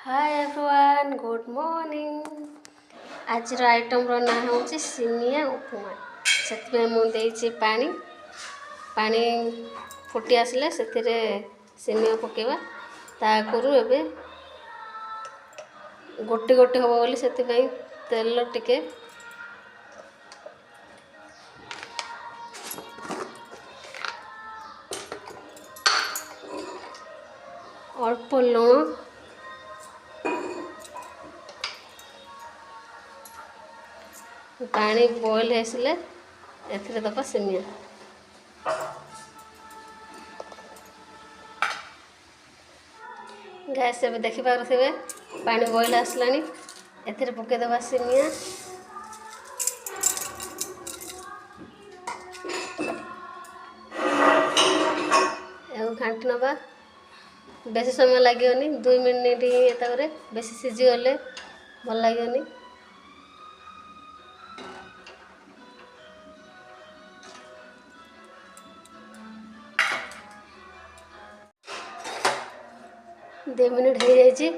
Hi everyone, good morning. आज item ना हूँ सिमिया उपमा। से मुझे पानी पानी फुटी आसले से सिमिया पकेवा ताकरू एबे गोटी गोटी हम बोली से तेल टिके अल्प लुण पानी बॉयल आसले एथिरे दबा सिमिया गैस एबे देखि पारुथिबे पानी बॉयल आसलानी एथिरे पके दबा सिमिया एवं घांटी नबा। बेसी समय लगे 2 मिनिट ही बेसी सीझी गले भल लगे। दो मिनिट हो जाए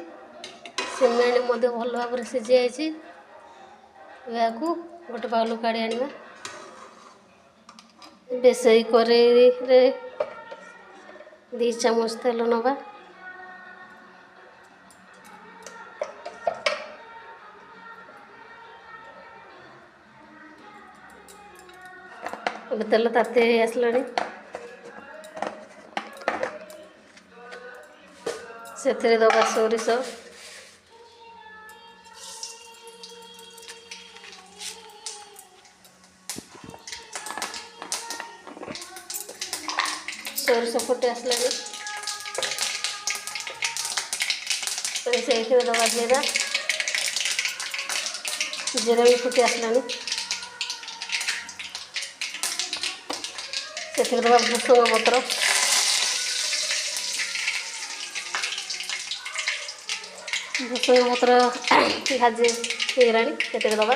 सिमिया भल भाव सीझी जाए गोटे बाउल काढ़ी आनिबा। बेसई करेई रे 2 चामच तेल नवा। तेल ताती आसलानी से दबा सोरिष सोरिष फुटी आसलानी से दबा जीरा जीरा भी फुटी आसलानी से दबा भृषंग पत्र भृषंग पत्र भाजी होगलानी से दबा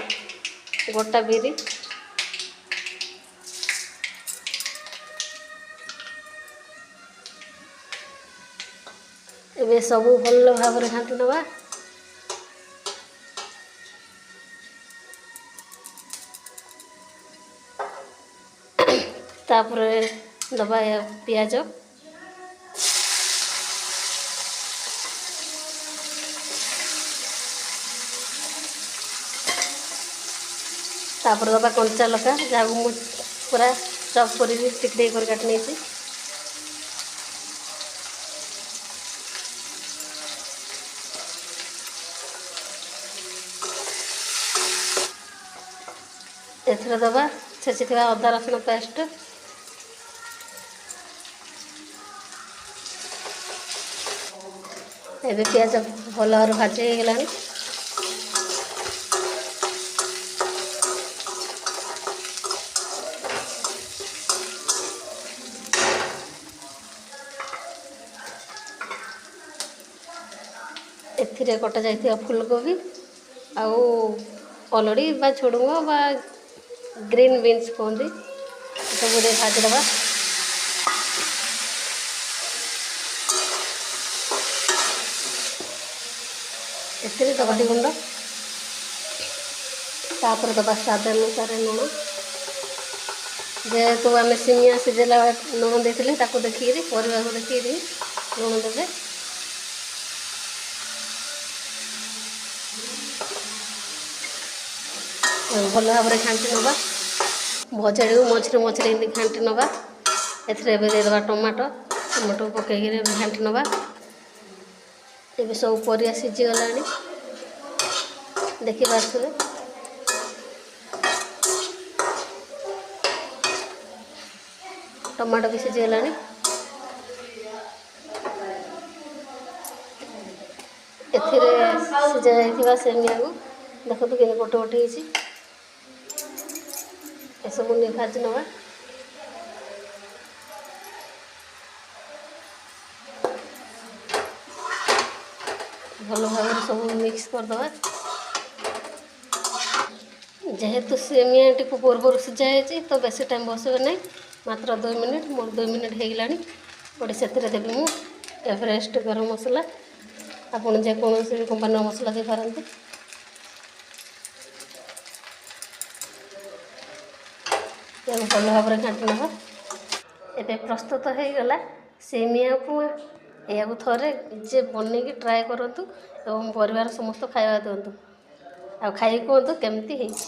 गोटा बिरी एबे सबू भल भाव घाटी नवा। तापर दबा पियाज तापर दबा कंचा लका जहाँ को पूरा चॉप कर टिक कर काट नहीं एथरे दबा छेची अदा रसुण पेस्ट एबे पियाज भल भाव भाजी होगलानी एथिरे कटा जाइथिबा फूलकोबी आउ अलड़ी बा झुडुंग बा ग्रीन बीन्स कहते सब भाजी दबा। एथिरे हल्दी गुंड तापर दबा स्वाद अनुसार लुण जेहेतु आम सिमिया सीझेला लुण देते देखिए परिवा को देखिए लुण देवे। भल भाव घाटी नवा भजाड़ी मझे मझे घाटी नवा एदेबा टमाटो टमाटो पकईकि घाटी नवा। ये सब परिया सीझी गला देखि पारे टमाटो भी सीझी गला सीझा सेमिया को देखो कि गोटे गोटे सब नहीं भाजी नवा। भल भाव सब मिक्स करदे जेहेतु सेमिया टी पूर्व सीझा तो बेसी टाइम बसबे नहीं मात्र 2 मिनिट मोर 2 मिनिट होगलानी गोटे से देवी मु एवरेस्ट गरम मसला ଆପଣ ଯେକୌଣସି କମ୍ପାନୀର ମସଲା ଦେଇପାରନ୍ତି। ଏହାକୁ ଭଲ ଭାବରେ ଘାଣ୍ଟି ନେବା। ଏବେ ପ୍ରସ୍ତୁତ ହୋଇଗଲା ସେମିଆ ଉପମା। ଏହାକୁ ଥରେ ନିଜେ ବନେଇକି ଟ୍ରାଏ କରନ୍ତୁ ଏବଂ ପରିବାର ସମସ୍ତ ଖାଇବା ଦିଅନ୍ତୁ ଆଉ ଖାଇକି କୁହନ୍ତୁ କେମିତି ହେଇଛି।